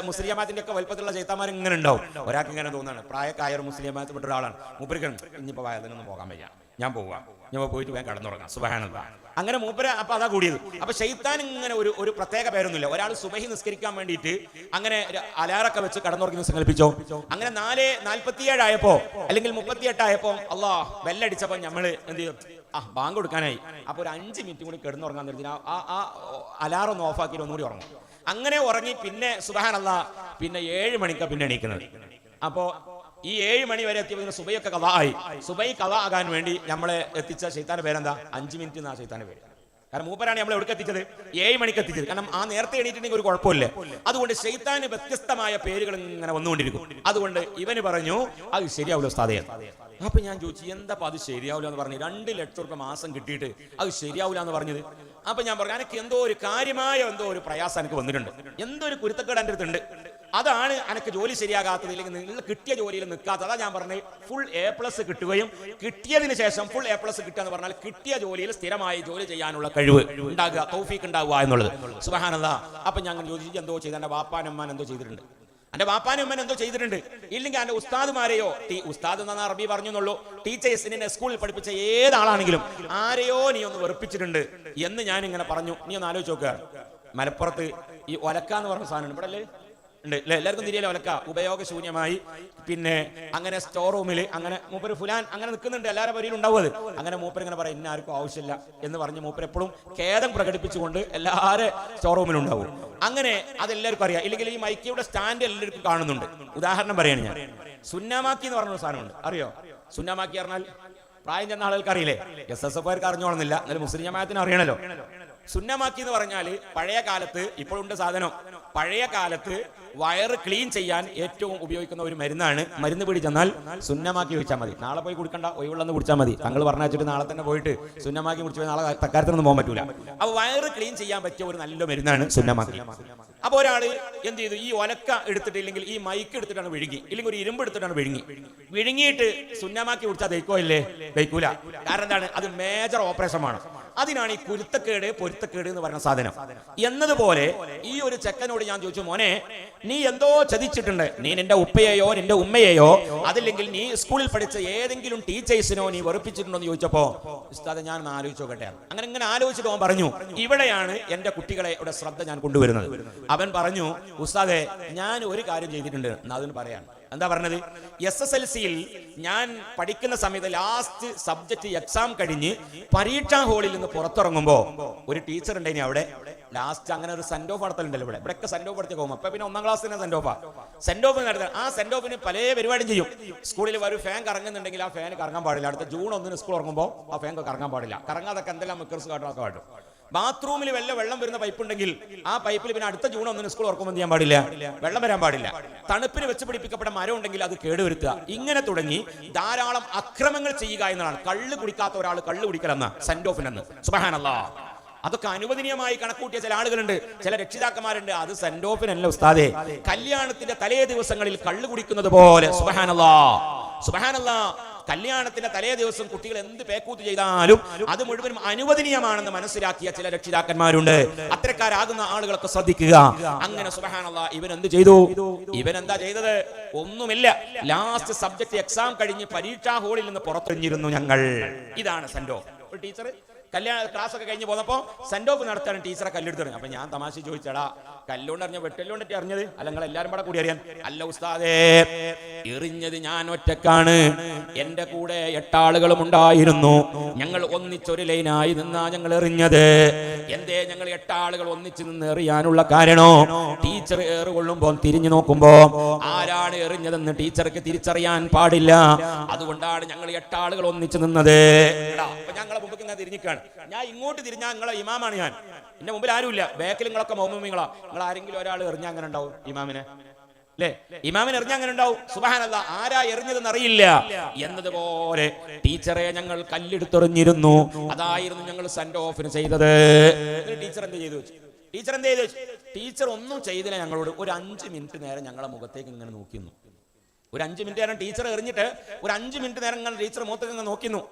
മുസ്ലിം ജമാഅത്തിന്റെ ഒക്കെ വലുപ്പത്തിലുള്ള ചൈത്താന്മാർ ഇങ്ങനെ ഉണ്ടാവും. ഒരാൾക്ക് ഇങ്ങനെ തോന്നുകയാണ്, പ്രായക്കായ ഒരു മുസ്ലിം ജമാഅത്ത് പെട്ട ഒരാളാണ്. മൂപ്പർക്ക് ഇനിയിപ്പോൾ വയതിനൊന്നും പോകാൻ വയ്യ, ഞാൻ പോയിട്ട് വേഗം കടന്നുറങ്ങാം. സുബ്ഹാനല്ലാഹ് അങ്ങനെ മൂപ്പര. അപ്പൊ അതാ കൂടിയത്. അപ്പൊ ശൈത്താൻ ഇങ്ങനെ ഒരു പ്രത്യേക പേരൊന്നുമില്ല. ഒരാൾ സുബഹി നിസ്കരിക്കാൻ വേണ്ടിയിട്ട് അങ്ങനെ അലാറൊക്കെ വെച്ച് കടന്നുറങ്ങി സങ്കല്പിച്ചോ. അങ്ങനെ 4:47 ആയപ്പോ അല്ലെങ്കിൽ 38 ആയപ്പോ അള്ളാഹ് ബെല്ലടിച്ചപ്പോ നമ്മള് എന്ത് ചെയ്യും? ബാങ്ക് കൊടുക്കാനായി. അപ്പൊ ഒരു 5 മിനിറ്റ് കൂടി കിടന്നുറങ്ങാൻ നിർത്തി ആ അലാറം ഒന്ന് ഓഫാക്കി ഒന്നുകൂടി ഉറങ്ങും. അങ്ങനെ ഉറങ്ങി പിന്നെ സുബ്ഹാനല്ലാഹ് പിന്നെ 7 മണിക്കാണ് പിന്നെ എണീക്കുന്നത്. അപ്പോ ഈ 7 മണി വരെ എത്തിയപ്പോൾ സുബൈയൊക്കെ ഖളാ ആയി. സുബൈ ഖളാ ആകാൻ വേണ്ടി നമ്മളെ എത്തിച്ച ശൈത്താന്റെ പേരെന്താ? 5 മിനിറ്റ് എന്നാ ശൈത്താന്റെ പേര്. കാരണം മൂപ്പരാണ് നമ്മൾ എവിടെ എത്തിച്ചത്? 7 മണിക്ക് എത്തിച്ചത്. കാരണം ആ നേരത്തെ എണീറ്റിട്ടുണ്ടെങ്കിൽ ഒരു കുഴപ്പമില്ല. അതുകൊണ്ട് ശൈത്താന് വ്യത്യസ്തമായ പേരുകൾ ഇങ്ങനെ വന്നുകൊണ്ടിരിക്കും. അതുകൊണ്ട് ഇവന് പറഞ്ഞു അത് ശരിയാവില്ല ഉസ്താദേ. അപ്പൊ ഞാൻ ചോദിച്ചു, എന്താ അത് ശരിയാവില്ല എന്ന് പറഞ്ഞു? 2 ലക്ഷം റുപ്യ മാസം കിട്ടിയിട്ട് അത് ശരിയാവില്ല എന്ന് പറഞ്ഞത്? അപ്പൊ ഞാൻ പറഞ്ഞു, എനിക്ക് എന്തോ ഒരു കാര്യമായ ഒരു പ്രയാസം എനിക്ക് വന്നിട്ടുണ്ട്, എന്തോ ഒരു കുരുത്തക്കേട് എൻ്റെ അടുത്തുണ്ട്. അതാണ് എനിക്ക് ജോലി ശരിയാകാത്തത്, ഇല്ലെങ്കിൽ നിങ്ങൾ കിട്ടിയ ജോലിയിൽ നിൽക്കാത്തത്. അതാ ഞാൻ പറഞ്ഞത് ഫുൾ A+ കിട്ടുകയും കിട്ടിയതിന് ശേഷം ഫുൾ A+ കിട്ടുക എന്ന് പറഞ്ഞാൽ കിട്ടിയ ജോലിയിൽ സ്ഥിരമായി ജോലി ചെയ്യാനുള്ള കഴിവ് ഉണ്ടാകുക, തൗഫീഖ് ഉണ്ടാവുക എന്നുള്ളത്. സുബ്ഹാനല്ലാഹ്. അപ്പൊ ഞങ്ങൾ ചോദിച്ചു എന്തോ ചെയ്ത് എൻ്റെ വാപ്പാനമ്മാൻ എന്തോ ചെയ്തിട്ടുണ്ട്, എന്റെ വാപ്പാനും ഉമ്മൻ എന്തോ ചെയ്തിട്ടുണ്ട്, ഇല്ലെങ്കിൽ എന്റെ ഉസ്താദുമാരെയോ, ഉസ്താദ് എന്നാ അറബി പറഞ്ഞെന്നുള്ളൂ, ടീച്ചേഴ്സിനെ സ്കൂളിൽ പഠിപ്പിച്ച ഏതാളാണെങ്കിലും ആരെയോ നീ ഒന്ന് വെറുപ്പിച്ചിട്ടുണ്ട് എന്ന് ഞാൻ ഇങ്ങനെ പറഞ്ഞു. നീ ഒന്ന് ആലോചിച്ച് നോക്കുക. മലപ്പുറത്ത് ഈ ഒലക്ക എന്ന് പറഞ്ഞ സാധനം ഇവിടെ അല്ലേ ഉണ്ട് അല്ലെ, എല്ലാവർക്കും തിരിയല്ലേ ഒലക്ക, ഉപയോഗശൂന്യമായി. പിന്നെ അങ്ങനെ സ്റ്റോർ റൂമിൽ അങ്ങനെ മൂപ്പര് ഫുലാൻ അങ്ങനെ നിൽക്കുന്നുണ്ട്, എല്ലാവരുടെ പരിയിൽ ഉണ്ടാവും അത്. അങ്ങനെ മൂപ്പർ ഇങ്ങനെ പറയും ഇന്ന ആർക്കും ആവശ്യമില്ല എന്ന് പറഞ്ഞ് മൂപ്പർ എപ്പോഴും ഖേദം പ്രകടിപ്പിച്ചുകൊണ്ട് എല്ലാവരും സ്റ്റോർ റൂമിലുണ്ടാവും. അങ്ങനെ അതെല്ലാവർക്കും അറിയാം. ഇല്ലെങ്കിൽ ഈ മൈക്കിയുടെ സ്റ്റാൻഡ് എല്ലാവർക്കും കാണുന്നുണ്ട്. ഉദാഹരണം പറയാണ് ഞാൻ, സുന്നാമാക്കി എന്ന് പറഞ്ഞൊരു സാധനമുണ്ട്, അറിയോ? സുന്നാമാക്കി പറഞ്ഞാൽ പ്രായം ചെന്ന ആളുകൾക്ക് അറിയില്ലേ, SSFകാർക്ക് അറിഞ്ഞോളുന്നില്ല, എന്നാലും മുസ്ലിം ജമാഅത്തിന് അറിയണല്ലോ. സുന്നമാക്കി എന്ന് പറഞ്ഞാല് പഴയ കാലത്ത്, ഇപ്പോഴുണ്ട് സാധനം, പഴയ കാലത്ത് വയറ് ക്ലീൻ ചെയ്യാൻ ഏറ്റവും ഉപയോഗിക്കുന്ന ഒരു മരുന്നാണ്. മരുന്ന് പിടി ചെന്നാൽ സുന്നമാക്കി കുടിച്ചാൽ മതി, നാളെ പോയി കുടിക്കണ്ട, ഒഴിവുള്ളന്ന് കുടിച്ചാൽ മതി. തങ്ങൾ പറഞ്ഞു വെച്ചിട്ട് നാളെ തന്നെ പോയിട്ട് സുന്നമാക്കി കുടിച്ചു നാളെ തക്കാരത്തിനൊന്നും പോകാൻ പറ്റൂല. അപ്പൊ വയറ് ക്ലീൻ ചെയ്യാൻ പറ്റിയ ഒരു നല്ല മരുന്നാണ് സുന്നമാക്കി. അപ്പൊ ഒരാള് എന്ത് ചെയ്തു, ഈ ഒലക്ക എടുത്തിട്ട്, ഇല്ലെങ്കിൽ ഈ മൈക്ക് എടുത്തിട്ടാണ് വിഴുങ്ങി, ഇല്ലെങ്കിൽ ഒരു ഇരുമ്പ് എടുത്തിട്ടാണ് വിഴുങ്ങിയിട്ട് സുന്നമാക്കി കുടിച്ചാൽ ദഹിക്കോ ഇല്ലേ? ദഹിക്കൂല. കാരണം എന്താണ്? അത് മേജർ ഓപ്പറേഷൻ ആണ്. അതിനാണ് ഈ കുരുത്തക്കേട് പൊരുത്തക്കേട് എന്ന് പറയുന്ന സാധനം. എന്നതുപോലെ ഈ ഒരു ചെക്കനോട് ഞാൻ ചോദിച്ചു, മോനെ നീ എന്തോ ചതിച്ചിട്ടുണ്ട്, നീ നിന്റെ ഉപ്പയെയോ നിന്റെ ഉമ്മയെയോ അതില്ലെങ്കിൽ നീ സ്കൂളിൽ പഠിച്ച ഏതെങ്കിലും ടീച്ചേഴ്സിനോ നീ വെറുപ്പിച്ചിട്ടുണ്ടോ എന്ന് ചോദിച്ചപ്പോ, ഉസ്താദേ ഞാൻ ഒന്ന് ആലോചിച്ച് നോക്കട്ടെ. അങ്ങനെ ഇങ്ങനെ ആലോചിച്ചിട്ട് അവൻ പറഞ്ഞു, ഇവിടെയാണ് എന്റെ കുട്ടികളെ ശ്രദ്ധ ഞാൻ കൊണ്ടുവരുന്നത്. അവൻ പറഞ്ഞു, ഉസ്താദേ ഞാൻ ഒരു കാര്യം ചെയ്തിട്ടുണ്ട്, അതിന് പറയാൻ. എന്താ പറഞ്ഞത്? SSLCയിൽ ഞാൻ പഠിക്കുന്ന സമയത്ത് ലാസ്റ്റ് സബ്ജക്ട് എക്സാം കഴിഞ്ഞ് പരീക്ഷാ ഹാളിൽ നിന്ന് പുറത്തിറങ്ങുമ്പോ ഒരു ടീച്ചർ ഉണ്ടായിനി അവിടെ. ലാസ്റ്റ് അങ്ങനെ ഒരു സെന്റ് ഓഫ് നടത്തലുണ്ടല്ലോ ഇവിടെയൊക്കെ സെന്റ് ഓഫ് നടത്തി പോകും. അപ്പൊ പിന്നെ 1ാം ക്ലാസ്സിൽ തന്നെ സെന്റ് ഓഫ് നടത്താൻ. ആ സെന്റ് ഓഫിന് പല പരിപാടിയും ചെയ്യും. സ്കൂളിൽ ഒരു ഫാൻ കറങ്ങുന്നുണ്ടെങ്കിൽ ആ ഫാൻ കറങ്ങാൻ പാടില്ല. അടുത്ത ജൂൺ 1 സ്കൂൾ ഇറങ്ങുമ്പോൾ ആ ഫാൻ കറങ്ങാൻ പാടില്ല. കറങ്ങാതൊക്കെ എന്തെല്ലാം മിക്കർസ് കാട്ടുമൊക്കെ കാട്ടും. ബാത്റൂമിൽ വെള്ളം വരുന്ന പൈപ്പ് ഉണ്ടെങ്കിൽ ആ പൈപ്പിൽ പിന്നെ അടുത്ത ജൂൺ 1 സ്കൂൾ ഉറക്കുമ്പോൾ ചെയ്യാൻ പാടില്ല, വെള്ളം വരാൻ പാടില്ല. തണുപ്പിന് വെച്ച് പിടിപ്പിക്കപ്പെട്ട മരം ഉണ്ടെങ്കിൽ അത് കേടുവരുത്തുക. ഇങ്ങനെ തുടങ്ങി ധാരാളം അക്രമങ്ങൾ ചെയ്യുക എന്നതാണ്. കള്ള് കുടിക്കാത്ത ഒരാൾ കള്ള് കുടിക്കലെന്ന സെന്റ് ഓഫിനെന്ന്. സുബ്ഹാനല്ലാഹ്. അതൊക്കെ അനുവദനീയമായി കണക്കൂട്ടിയ ചില ആളുകളുണ്ട്, ചില രക്ഷിതാക്കന്മാരുണ്ട്. അത് സെന്റ് ഓഫിനല്ല ഉസ്താദേ, കല്യാണത്തിന്റെ തലേ ദിവസങ്ങളിൽ കള്ള് കുടിക്കുന്നത് പോലെ. സുബ്ഹാനല്ലാഹ്, സുബ്ഹാനല്ലാഹ്. കല്യാണത്തിന്റെ തലേ ദിവസം കുട്ടികൾ എന്ത് പേക്കൂത്ത് ചെയ്താലും അത് മുഴുവനും അനുവദനീയമാണെന്ന് മനസ്സിലാക്കിയ ചില രക്ഷിതാക്കന്മാരുണ്ട്. അത്തരക്കാരാകുന്ന ആളുകളൊക്കെ ശ്രദ്ധിക്കുക. അങ്ങനെ സുബ്ഹാനല്ലാഹ്, ഇവൻ എന്ത് ചെയ്തു? ഇവൻ എന്താ ചെയ്തത്? ഒന്നുമില്ല. ലാസ്റ്റ് സബ്ജക്ട് എക്സാം കഴിഞ്ഞ് പരീക്ഷാ ഹാളിൽ നിന്ന് പുറത്തെറിഞ്ഞിരുന്നു ഞങ്ങൾ. ഇതാണ് സെന്റ് ഓഫ്. ഒരു ടീച്ചർ കല്യാണ ക്ലാസ് ഒക്കെ കഴിഞ്ഞ് പോന്നപ്പോ സെന്റ് ഓഫ് നടത്താൻ ടീച്ചറെ കല്ലെടുത്തു. അപ്പൊ ഞാൻ തമാശ ചോദിച്ചടാ, കല്ലുകൊണ്ട് അറിഞ്ഞ വെട്ടല്ലോണ്ടിട്ട് അറിഞ്ഞത് അല്ല, നിങ്ങൾ എല്ലാരും കൂടെ കൂടി അറിയാൻ? അല്ല ഉസ്താദേ, എറിഞ്ഞത് ഞാൻ ഒറ്റക്കാണ്, എന്റെ കൂടെ 8 ആളുകളും ഉണ്ടായിരുന്നു. ഞങ്ങൾ ഒന്നിച്ചൊരു ലൈനായി നിന്നാ ഞങ്ങൾ എറിഞ്ഞത്. എന്തേ ഞങ്ങൾ 8 ആളുകൾ ഒന്നിച്ച് നിന്ന് എറിയാനുള്ള കാരണോ, ടീച്ചർ ഏറുകൊള്ളുമ്പോ തിരിഞ്ഞു നോക്കുമ്പോ ആരാണ് എറിഞ്ഞതെന്ന് ടീച്ചർക്ക് തിരിച്ചറിയാൻ പാടില്ല. അതുകൊണ്ടാണ് ഞങ്ങൾ 8 ആളുകൾ ഒന്നിച്ച് നിന്നത്. അപ്പൊ ഞങ്ങളെ മുമ്പ് ഇങ്ങനെ തിരിഞ്ഞിക്കാണ്. ഞാൻ ഇങ്ങോട്ട് തിരിഞ്ഞാൽ നിങ്ങളെ ഇമാമാണ്. ഞാൻ എന്റെ മുമ്പിൽ ആരുമില്ല, ബാക്കിൽ നിങ്ങളൊക്കെ മൗമൂമിങ്ങളാ. നിങ്ങൾ ആരെങ്കിലും ഒരാൾ എറിഞ്ഞ അങ്ങനെ ഉണ്ടാവും ഇമാമിനെ, അല്ലേ? ഇമാമിനെ എറിഞ്ഞ അങ്ങനെ ഉണ്ടാവും. സുബ്ഹാനല്ലാഹ്. ആരാ എറിഞ്ഞതെന്ന് അറിയില്ല. എന്നതുപോലെ ടീച്ചറെ ഞങ്ങൾ കല്ലെടുത്തെറിഞ്ഞിരുന്നു. അതായിരുന്നു ഞങ്ങൾ സെന്റ് ഓഫിന് ചെയ്തത്. ടീച്ചർ എന്ത് ചെയ്തു? ടീച്ചർ ഒന്നും ചെയ്തില്ല. ഞങ്ങളോട് ഒരു 5 മിനിറ്റ് നേരം ഞങ്ങളെ മുഖത്തേക്ക് ഇങ്ങനെ നോക്കിയിരുന്നു. ഒരു 5 മിനിറ്റ് നേരം ടീച്ചർ എറിഞ്ഞിട്ട് ഒരു 5 മിനിറ്റ് നേരം ടീച്ചർ മുഖത്തേക്ക് നോക്കിയിരുന്നു.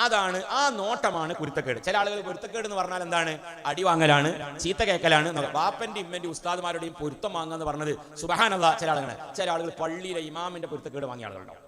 അതാണ്, ആ നോട്ടമാണ് കുരുത്തക്കേട്. ചില ആളുകൾ കുരുത്തക്കേട് എന്ന് പറഞ്ഞാൽ എന്താണ്? അടി വാങ്ങലാണ്, ചീത്ത കേൾക്കലാണ്. വാപ്പന്റെ ഇമ്മന്റെ ഉസ്താദുമാരുടെയും പൊരുത്തം വാങ്ങുക എന്ന് പറഞ്ഞത് സുബ്ഹാനല്ലാഹ്. ചില ആളുകൾ പള്ളിയിലെ ഇമാമിന്റെ പൊരുത്തക്കേട് വാങ്ങിയ ആളുകളുണ്ടാവും.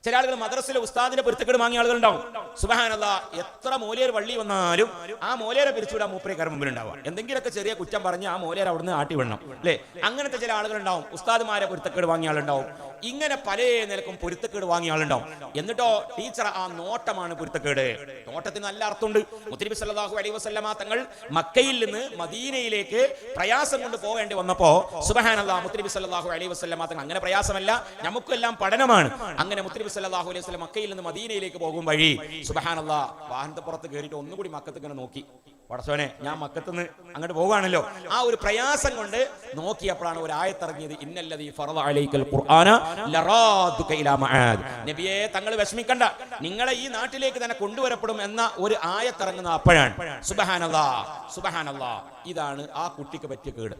ചില ആളുകൾ മദ്രസയിലെ ഉസ്താദിന്റെ പൊരുത്തക്കേട് വാങ്ങിയ ആളുകളുണ്ടാവും. സുബ്ഹാനല്ലാഹ്. എത്ര മോലിയർ വള്ളി വന്നാലും ആ മോലിയരെ പിരിച്ചുവിടാൻ മൂപ്പരേക്കാർ മുമ്പിൽ ഉണ്ടാവുക. എന്തെങ്കിലുമൊക്കെ ചെറിയ കുറ്റം പറഞ്ഞ് ആ മോലിയർ അവിടുന്ന് ആട്ടി വിടണം, അല്ലേ? അങ്ങനത്തെ ചില ആളുകളുണ്ടാവും. ഉസ്താദുമാരെ പൊരുത്തക്കേട് വാങ്ങിയ ആളുണ്ടാവും. ഇങ്ങനെ പല നിലക്കും പൊരുത്തക്കേട് വാങ്ങിയ ആളുണ്ടാവും. എന്നിട്ടോ ടീച്ചർ ആ നോട്ടമാണ് പൊരുത്തക്കേട്. നോട്ടത്തിന് നല്ല അർത്ഥമുണ്ട്. മുത്തനബി സല്ലല്ലാഹു അലൈഹി വസല്ലമ തങ്ങൾ മക്കയിൽ നിന്ന് മദീനയിലേക്ക് പ്രയാസം കൊണ്ട് പോവേണ്ടി വന്നപ്പോ സുബ്ഹാനല്ലാഹ്, മുത്തനബി സല്ലല്ലാഹു അലൈഹി വസല്ലമ തങ്ങൾ അങ്ങനെ പ്രയാസമല്ല, നമുക്കെല്ലാം പഠനമാണ്. അങ്ങനെ മുത്തനബി സല്ലല്ലാഹു അലൈഹി വസല്ലം മക്കയിൽ നിന്ന് മദീനയിലേക്ക് പോകും വഴി സുബ്ഹാനല്ലാഹ് വാഹനത്തെ പുറത്ത് കയറിയിട്ട് ഒന്നുകൂടി മക്കത്ത് ഇങ്ങനെ നോക്കി. പടച്ചോനെ, ഞാൻ മക്കത്തുനിന്ന് അങ്ങോട്ട് പോവുകയാണല്ലോ. ആ ഒരു പ്രയാസം കൊണ്ട് നോക്കിയപ്പോഴാണ് ഒരു ആയത്തിറങ്ങിയത്, ഇന്നല്ലദീ ഫറദ അലൈക്കൽ ഖുർആന ലറാദുക ഇലാ മആദ്. നബിയേ, തങ്ങൾ വിഷമിക്കണ്ട, നിങ്ങളെ ഈ നാട്ടിലേക്ക് തന്നെ കൊണ്ടുവരപ്പെടും എന്ന ഒരു ആയത്തിറങ്ങുന്ന അപ്പോഴാണ്. സുബ്ഹാനല്ലാഹ്, സുബ്ഹാനല്ലാഹ്. ഇതാണ് ആ കുട്ടിക്ക് പറ്റിയ കേട്.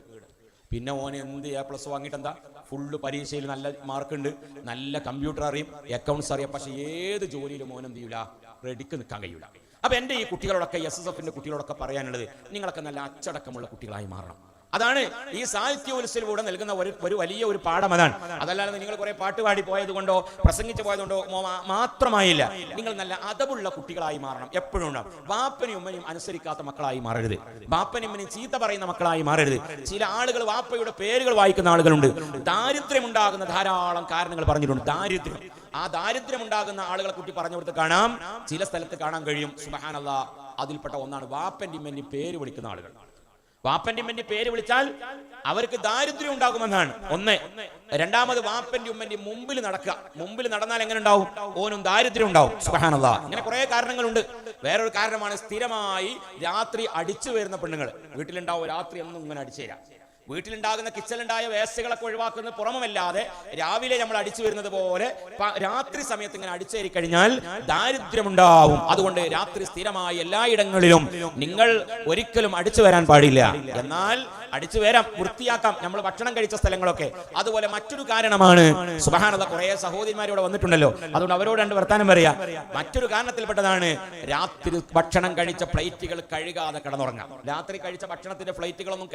പിന്നെ ഓൻ എന്ത് A+ വാങ്ങിയിട്ട് എന്താ, ഫുള്ള് പരീക്ഷയിൽ നല്ല മാർക്കുണ്ട്, നല്ല കമ്പ്യൂട്ടർ അറിയും, അക്കൗണ്ട്സ് അറിയാം, പക്ഷെ ഏത് ജോലിയിലും ഓൻ എന്ത് ചെയ്യൂല, റെഡിക്ക് നിൽക്കാൻ കഴിയൂല. അപ്പൊ എൻ്റെ ഈ കുട്ടികളോടൊക്കെ, SSFന്റെ കുട്ടികളോടൊക്കെ പറയാനുള്ളത്, നിങ്ങളൊക്കെ നല്ല അച്ചടക്കമുള്ള കുട്ടികളായി മാറണം. അതാണ് ഈ സാഹിത്യോത്സവത്തിലൂടെ നൽകുന്ന ഒരു വലിയ ഒരു പാഠം. അതല്ലാതെ നിങ്ങൾ കുറെ പാട്ട് പാടി പോയത് കൊണ്ടോ പ്രസംഗിച്ചു പോയതുകൊണ്ടോ മാത്രമായില്ല. നിങ്ങൾ നല്ല അതവുള്ള കുട്ടികളായി മാറണം. എപ്പോഴും ഉണ്ടാവും. വാപ്പനെയും ഉമ്മനെയും അനുസരിക്കാത്ത മക്കളായി മാറരുത്. വാപ്പനെയും ഉമ്മനെയും ചീത്ത പറയുന്ന മക്കളായി മാറരുത്. ചില ആളുകൾ വാപ്പയുടെ പേരുകൾ വായിക്കുന്ന ആളുകളുണ്ട്. ദാരിദ്ര്യം ഉണ്ടാകുന്ന ധാരാളം കാരണങ്ങൾ പറഞ്ഞിട്ടുണ്ട്. ആ ദാരിദ്ര്യം ഉണ്ടാകുന്ന ആളുകളെ കുട്ടി പറഞ്ഞുകൊടുത്ത് കാണാം, ചില സ്ഥലത്ത് കാണാൻ കഴിയും. സുബ്ഹാനല്ലാഹ്, അതിൽപ്പെട്ട ഒന്നാണ് വാപ്പന്റെയും ഉമ്മന്റെയും പേര് വിളിക്കുന്ന ആളുകൾ. വാപ്പന്റെ ഉമ്മന്റെ പേര് വിളിച്ചാൽ അവർക്ക് ദാരിദ്ര്യം ഉണ്ടാകുമെന്നാണ് ഒന്ന്. രണ്ടാമത്, വാപ്പന്റെ ഉമ്മന്റെ മുമ്പിൽ നടന്നാൽ എങ്ങനെ ഉണ്ടാവും, ഓനും ദാരിദ്ര്യം ഉണ്ടാവും. സുബ്ഹാനല്ലാഹ്, ഇങ്ങനെ കുറെ കാരണങ്ങളുണ്ട്. വേറൊരു കാരണമാണ് സ്ഥിരമായി രാത്രി അടിച്ചു വരുന്ന പെണ്ണുങ്ങൾ. വീട്ടിലുണ്ടാവും, രാത്രി ഒന്നും ഇങ്ങനെ അടിച്ചു തരാം. വീട്ടിലുണ്ടാകുന്ന കിച്ചണിലുണ്ടായ വേസ്റ്റുകളൊക്കെ ഒഴിവാക്കുന്നത് പുറമല്ലാതെ രാവിലെ നമ്മൾ അടിച്ചു വരുന്നത് പോലെ രാത്രി സമയത്ത് ഇങ്ങനെ അടിച്ചേരി കഴിഞ്ഞാൽ ദാരിദ്ര്യമുണ്ടാവും. അതുകൊണ്ട് രാത്രി സ്ഥിരമായി എല്ലായിടങ്ങളിലും നിങ്ങൾ ഒരിക്കലും അടിച്ചു വരാൻ പാടില്ല. എന്നാൽ അടിച്ചു വരാം, വൃത്തിയാക്കാം, നമ്മൾ ഭക്ഷണം കഴിച്ച സ്ഥലങ്ങളൊക്കെ. അതുപോലെ മറ്റൊരു കാരണമാണ്, സുബ്ഹാനല്ലാഹ്, കുറെ സഹോദരിമാരോട് വന്നിട്ടുണ്ടല്ലോ, അതുകൊണ്ട് അവരോട് രണ്ട് വർത്താനം പറയാം. മറ്റൊരു കാരണത്തിൽപ്പെട്ടതാണ് രാത്രി ഭക്ഷണം കഴിച്ച പ്ലേറ്റുകൾ കഴുകാതെ കിടന്നുറങ്ങാം. രാത്രി കഴിച്ച ഭക്ഷണത്തിന്റെ പ്ലേറ്റുകളൊന്നും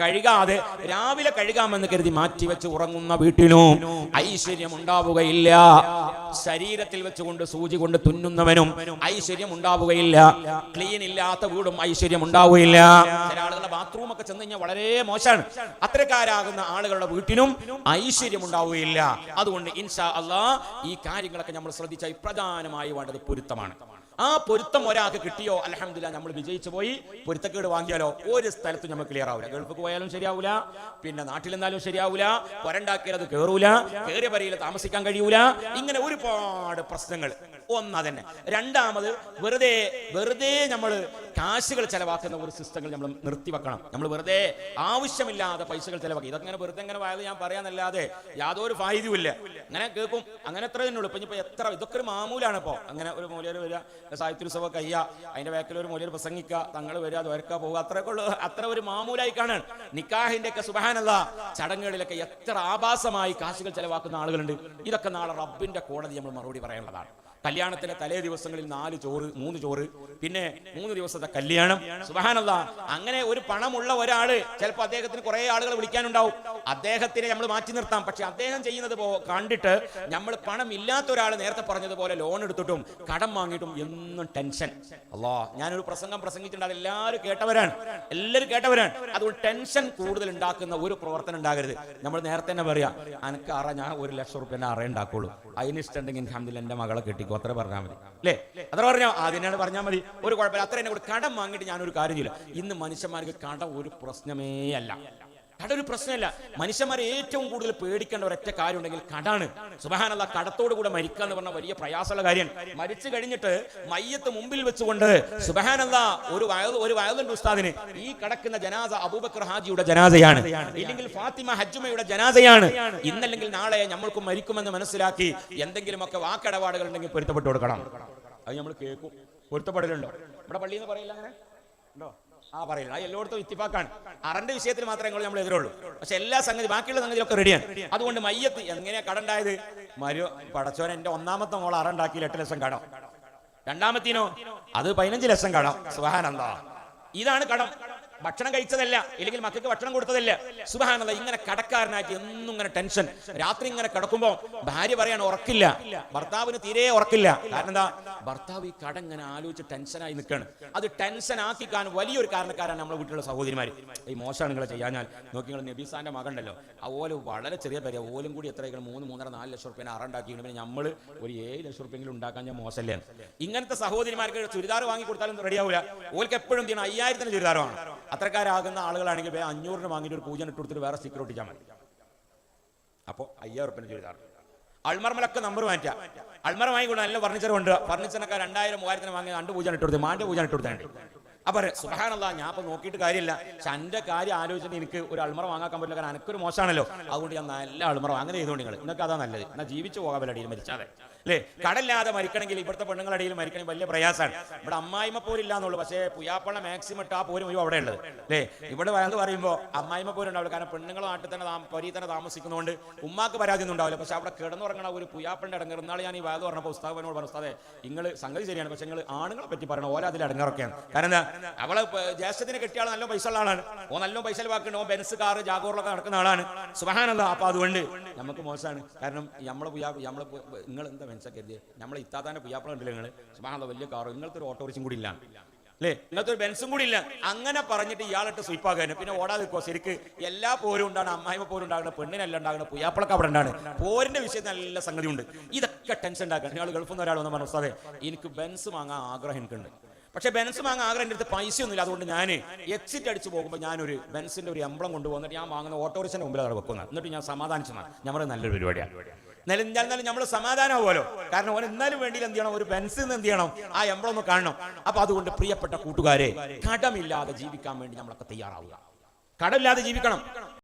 കഴുകാതെ രാവിലെ കഴുകാമെന്ന് കരുതി മാറ്റിവെച്ച് ഉറങ്ങുന്ന വീട്ടിലും ഐശ്വര്യം ഉണ്ടാവുകയില്ല. ശരീരത്തിൽ വെച്ചുകൊണ്ട് സൂചി കൊണ്ട് തുന്നുന്നവനും ഐശ്വര്യം ഉണ്ടാവുകയില്ല. ക്ലീൻ ഇല്ലാത്ത വീടും ഐശ്വര്യം ഉണ്ടാവുകയില്ല. ചില ആളുകളുടെ ബാത്റൂം ഒക്കെ ചെന്ന് കഴിഞ്ഞാൽ വളരെ മോശമാണ്. അത്തരക്കാരാകുന്ന ആളുകളുടെ വീട്ടിനും ഐശ്വര്യം ഉണ്ടാവുകയില്ല. അതുകൊണ്ട് ഇൻഷാ അല്ലാഹ് ഈ കാര്യങ്ങളൊക്കെ നമ്മൾ ശ്രദ്ധിച്ചാൽ പ്രധാനമായി വേണ്ടത് പൊരുത്തമാണ്. ആ പൊരുത്തം ഒരാൾക്ക് കിട്ടിയോ, അൽഹംദുലില്ലാഹ്, നമ്മൾ വിജയിച്ചു പോയി. പൊരുത്തക്കേട് വാങ്ങിയാലോ ഒരു സ്ഥലത്തും നമ്മൾ ക്ലിയർ ആവില്ല. ഗൾഫിൽ പോയാലും ശരിയാവൂല, പിന്നെ നാട്ടിലെന്നാലും ശരിയാവൂല, പൊരണ്ടാക്കിയാൽ അത് കയറൂല, കയറിയ പരിയിൽ താമസിക്കാൻ കഴിയൂല. ഇങ്ങനെ ഒരുപാട് പ്രശ്നങ്ങൾ. ഒന്ന് തന്നെ. രണ്ടാമത്, വെറുതെ നമ്മൾ കാശുകൾ ചെലവാക്കുന്ന ഒരു സിസ്റ്റങ്ങൾ നമ്മൾ നിർത്തിവെക്കണം. നമ്മൾ വെറുതെ ആവശ്യമില്ലാതെ പൈസകൾ ചെലവാക്കി ഇതൊക്കെ വെറുതെ എങ്ങനെ വായത് ഞാൻ പറയാനല്ലാതെ യാതൊരു ഫായിദയും ഇല്ല. അങ്ങനെ കേൾക്കും, അങ്ങനെ എത്ര തന്നെ ഉള്ളൂ. ഇപ്പൊ എത്ര ഇതൊക്കെ ഒരു മാമൂലാണ്. ഇപ്പോൾ അങ്ങനെ ഒരു മൂല്യർ വരിക, സാഹിത്യോത്സവം കഴിയുക, അതിന്റെ ബാക്കിൽ ഒരു മൂല്യർ പ്രസംഗിക്കുക, തങ്ങൾ വരിക, ദ്വാരക്ക പോവുക, അത്രയൊക്കെ ഉള്ളൂ. അത്ര ഒരു മാമൂലായി കാണാൻ. നിക്കാഹിന്റെ ഒക്കെ സുബ്ഹാനല്ലാഹ് ചടങ്ങുകളിലൊക്കെ എത്ര ആഭാസമായി കാശുകൾ ചെലവാക്കുന്ന ആളുകളുണ്ട്. ഇതൊക്കെ നാളെ റബ്ബിന്റെ കോടതി നമ്മൾ മറുപടി പറയാനുള്ളതാണ്. കല്യാണത്തിന്റെ തലേ ദിവസങ്ങളിൽ 4 ചോറ് 3 ചോറ്, പിന്നെ 3 ദിവസത്തെ കല്യാണം. സുബ്ഹാനല്ലാഹ്, അങ്ങനെ ഒരു പണമുള്ള ഒരാള് ചിലപ്പോൾ അദ്ദേഹത്തിന് കുറെ ആളുകൾ വിളിക്കാനുണ്ടാവും. അദ്ദേഹത്തിനെ നമ്മൾ മാറ്റി നിർത്താം. പക്ഷെ അദ്ദേഹം ചെയ്യുന്നത് കണ്ടിട്ട് നമ്മൾ പണം ഇല്ലാത്ത ഒരാൾ നേരത്തെ പറഞ്ഞതുപോലെ ലോൺ എടുത്തിട്ടും കടം വാങ്ങിയിട്ടും എന്നും ടെൻഷൻ. അല്ലാഹ്, ഞാനൊരു പ്രസംഗം പ്രസംഗിച്ചിട്ടുണ്ട്, അത് എല്ലാവരും കേട്ടവരാണ്. അതുകൊണ്ട് ടെൻഷൻ കൂടുതൽ ഉണ്ടാക്കുന്ന ഒരു പ്രവർത്തനം ഉണ്ടാകരുത്. നമ്മൾ നേരത്തെ തന്നെ പറയാം, അനക്ക് ഞാൻ 1 ലക്ഷം റുപ്യ ഉണ്ടാക്കുള്ളൂ, അതിന് ഇഷ്ടമുണ്ടെങ്കിൽ അൽഹംദുലില്ലാഹ് എൻ്റെ മകളെ കെട്ടിക്കും, അത്ര പറഞ്ഞാൽ മതി അല്ലേ? അത്ര പറഞ്ഞോ, അതിനാണ് പറഞ്ഞാൽ മതി, ഒരു കുഴപ്പമില്ല. അത്ര എന്നെ കൂടെ കടം വാങ്ങിയിട്ട് ഞാനൊരു കാര്യം ചെയ്യില്ല. ഇന്ന് മനുഷ്യന്മാർക്ക് കടം ഒരു പ്രശ്നമേ അല്ല. കട ഒരു പ്രശ്നമല്ല. മനുഷ്യന്മാരെ ഏറ്റവും കൂടുതൽ പേടിക്കേണ്ട ഒരൊറ്റ കാര്യം ഉണ്ടെങ്കിൽ കടാണ്. സുബ്ഹാനല്ലാഹ്, കടത്തോടു കൂടെ മരിക്കുക എന്ന് പറഞ്ഞ വലിയ പ്രയാസമുള്ള കാര്യമാണ്. മരിച്ചു കഴിഞ്ഞിട്ട് മയ്യത്ത് മുമ്പിൽ വെച്ചുകൊണ്ട് സുബ്ഹാനല്ലാഹ്, ഒരു വയലുണ്ട് ഉസ്താദിന്, ഈ കിടക്കുന്ന ജനാസ അബൂബക്കർ ഹാജിയുടെ ജനാസയാണ്, ഇല്ലെങ്കിൽ ഫാത്തിമ ഹജ്ജുമയുടെ ജനാസയാണ്. ഇന്നല്ലെങ്കിൽ നാളെ നമ്മൾക്കും മരിക്കുമെന്ന് മനസ്സിലാക്കി എന്തെങ്കിലുമൊക്കെ വാക്കടപാടുകൾ ഉണ്ടെങ്കിൽ പൊരുത്തപ്പെട്ടു കൊടുക്കണം. അത് നമ്മൾ കേൾക്കും. പൊരുത്തപ്പെടലുണ്ടോ? ഇവിടെ പള്ളിയിൽ നിന്ന് പറയില്ല, അങ്ങനെ ഉണ്ടോ? പറയില്ല. ആ എല്ലായിടത്തും ഇത്തിഫാക്കാണ്. അറന്റെ വിഷയത്തിൽ മാത്രമേ നമ്മൾ എതിരുള്ളൂ. പക്ഷെ എല്ലാ സംഗതി, ബാക്കിയുള്ള സംഗതിയൊക്കെ റെഡിയാണ്. അതുകൊണ്ട് മയ്യത്ത് എങ്ങനെയാ കടണ്ടായത്? പടച്ചോൻ എന്റെ 1ാമത്തെ മോൾ അറണ്ടാക്കി 8 ലക്ഷം കടം, 2ാമത്തേനോ അത് 15 ലക്ഷം കടം. സുബ്ഹാനല്ലാഹ്, ഇതാണ് കടം. ഭക്ഷണം കഴിച്ചതല്ല, ഇല്ലെങ്കിൽ മക്കൾക്ക് ഭക്ഷണം കൊടുത്തതല്ല. സുബ്ഹാനല്ലാഹ്, ഇങ്ങനെ കടക്കാരനായിട്ട് എന്നും ഇങ്ങനെ ടെൻഷൻ. രാത്രി ഇങ്ങനെ കിടക്കുമ്പോൾ ഭാര്യ പറയാണ് ഉറക്കില്ല, ഭർത്താവിന് തീരെ ഉറക്കില്ല. കാരണം എന്താ? ഭർത്താവ് ഈ കട ഇങ്ങനെ ആലോചിച്ച് ടെൻഷനായി നിൽക്കുകയാണ്. അത് ടെൻഷൻ ആക്കിക്കാൻ വലിയൊരു കാരണക്കാരാണ് നമ്മുടെ വീട്ടിലുള്ള സഹോദരിമാർ. ഈ മോശമാണ് നിങ്ങളെ ചെയ്യാൻ. നോക്കി, നിങ്ങൾ നബീസാന്റെ മകണ്ടല്ലോ, ആ ഓല് വളരെ ചെറിയ പേര്, ഓലും കൂടി എത്ര 3, 3.5, 4 ലക്ഷം റുപ്യ അറുണ്ടാക്കി. പിന്നെ നമ്മൾ ഒരു 7 ലക്ഷം റുപ്യെങ്കിലും ഉണ്ടാക്കാൻ ഞാൻ മോശമല്ലേ? ഇങ്ങനത്തെ സഹോദരിമാർക്ക് ചുരിദാർ വാങ്ങി കൊടുത്താലും റെഡിയാവില്ല. ഓൽക്ക് എപ്പോഴും 5000-ന് ചുരിദാർ വേണം. അത്രക്കാരാകുന്ന ആളുകളാണെങ്കിൽ 500-ന് വാങ്ങിയിട്ട് ഒരു പൂജ ഇട്ട് കൊടുത്തിട്ട് വേറെ സ്റ്റിക്കർ ഒട്ടിച്ചാൽ മതി. അപ്പോൾ 5000 റുപ്യന് ചുരിദാർ. അൾമർമലൊക്കെ നമ്പർ മാറ്റുക. അൾമറ വാങ്ങിക്കൊണ്ട് നല്ല ഫർണിച്ചർ ഉണ്ട്. ഫർണിച്ചറിനൊക്കെ 2000, 3000-ന് വാങ്ങി 2 പൂജ ഇട്ട് കൊടുത്ത്, മാൻ്റെ പൂജ ഇട്ട് കൊടുത്താണ്ട്. അപ്പൊ സുബ്ഹാനല്ലാഹ്, ഞാൻ ഇപ്പൊ നോക്കിയിട്ട് കാര്യമില്ല. പക്ഷെ എൻ്റെ കാര്യം ആലോചിച്ചിട്ട് എനിക്ക് ഒരു അൾമറ വാങ്ങാൻ പറ്റില്ല. കാരണം എനിക്കൊരു മോശമാണല്ലോ. അതുകൊണ്ട് ഞാൻ നല്ല അൾമറ അങ്ങനെ ചെയ്തുകൊണ്ട് നിങ്ങൾ ഇന്നൊക്കെ അതാ നല്ലത്. എന്നാൽ ജീവിച്ചു പോകാൻ പറ്റില്ല മരിച്ചാതെ. അല്ലേ? കടല്ലാതെ മരിക്കണമെങ്കിൽ ഇവിടുത്തെ പെണ്ണുങ്ങളുടെ ഇടയിൽ മരിക്കണമെങ്കിൽ വലിയ പ്രയാസമാണ്. ഇവിടെ അമ്മായിമ്മ പോരില്ല എന്നുള്ളൂ, പക്ഷേ പുയ്യാപ്പള മാക്സിമം ഇട്ട് ആ പോരും ഒരു അവിടെ ഉള്ളത് അല്ലേ? ഇവിടെ എന്ന് പറയുമ്പോൾ അമ്മായിമ്മ പോരും ഉണ്ടാവില്ല, കാരണം പെണ്ണുങ്ങൾ നാട്ടിൽ തന്നെ പൊരി തന്നെ താമസിക്കുന്നതുകൊണ്ട് ഉമ്മാക്ക് പരാതി ഒന്നും ഉണ്ടാവില്ല. പക്ഷെ അവിടെ കിടന്നുറങ്ങണ ഒരു പുയ്യാപ്പളിന്റെ അടങ്ങർ. ഇന്നാൾ ഞാൻ ഈ വാത് പറഞ്ഞപ്പോൾ ഉസ്താദിനോട് പറഞ്ഞു, ഉസ്താദേ നിങ്ങൾ സംഗതി ശരിയാണ്, പക്ഷെ നിങ്ങൾ ആണുങ്ങളെ പറ്റി പറയണം, ഓരോ അതിൽ അടങ്ങറൊക്കെയാണ്. കാരണം എന്താ, അവളെ ജ്യേഷ്ഠത്തിന് കെട്ടിയ ആൾ നല്ല പൈസ ഉള്ള ആളാണ്, ഓ നല്ല പൈസ വാക്കുണ്ട്, ഓ ബെൻസ് കാറ് ജാഗോറിലൊക്കെ നടക്കുന്ന ആളാണ്. സുബ്ഹാനല്ലാഹ്. അപ്പൊ അതുകൊണ്ട് നമുക്ക് മോശമാണ്. കാരണം നിങ്ങൾ എന്താ മനസ്സിലാക്കിയത്, നമ്മളെ ഇത്താത്താന്റെ പുയ്യാപ്പള ഉണ്ടല്ലോ നിങ്ങൾ, സുബ്ഹാനല്ലാഹ് വലിയ കാറ്, നിങ്ങൾക്ക് ഒരു ഓട്ടോറിച്ചും കൂടി ഇല്ല അല്ലേ, ഇങ്ങനത്തെ ഒരു ബെൻസും കൂടി ഇല്ല. അങ്ങനെ പറഞ്ഞിട്ട് ഇയാളിട്ട് സ്വീപ്പാകാൻ പിന്നെ ഓടാതെ നിൽക്കോ. ശരിക്ക് എല്ലാ പോരും ഉണ്ടാണ്, അമ്മായിമ്മ പോരും ഉണ്ടാകുന്നത്, പെണ്ണിനല്ല ഉണ്ടാകുന്നത്, പുയ്യാപ്പളൊക്കെ അവിടെ ഉണ്ടാണ്. പോരിന്റെ വിഷയത്തിൽ നല്ല സംഗതി ഉണ്ട്. ഇതൊക്കെ ടെൻഷൻ ഉണ്ടാക്കാൻ ഇയാൾ ഗൾഫിൽ നിന്ന് ഒരാൾ വന്ന് പറഞ്ഞു, ഉസ്താദേ എനിക്ക് ബെൻസ് വാങ്ങാൻ ആഗ്രഹം എനിക്കുണ്ട്, പക്ഷേ ബെൻസ് വാങ്ങാൻ ആഗ്രഹം എൻ്റെ അടുത്ത് പൈസയൊന്നുമില്ല, അതുകൊണ്ട് ഞാൻ എക്സിറ്റ് അടിച്ച് പോകുമ്പോൾ ഞാനൊരു ബെൻസിന്റെ ഒരു എംബ്ലം കൊണ്ടുപോകുന്നിട്ട് ഞാൻ വാങ്ങുന്ന ഓട്ടോറിക്ഷൻ്റെ മുമ്പിൽ അവിടെ വെക്കുന്നത്, എന്നിട്ട് ഞാൻ സമാധാനിച്ചതാണ്. നമ്മൾ നല്ലൊരു പരിപാടിയാണ്. എന്നാലും നമ്മൾ സമാധാനമാവുമല്ലോ, കാരണം ഓൻ എന്നാലും വേണ്ടി എന്ത് ചെയ്യണം, ഒരു ബെൻസ് എന്ത് ചെയ്യണം, ആ എംബ്ലം ഒന്ന് കാണണം. അപ്പൊ അതുകൊണ്ട് പ്രിയപ്പെട്ട കൂട്ടുകാരെ, കടമില്ലാതെ ജീവിക്കാൻ വേണ്ടി നമ്മളൊക്കെ തയ്യാറാവുക. കടമില്ലാതെ ജീവിക്കണം.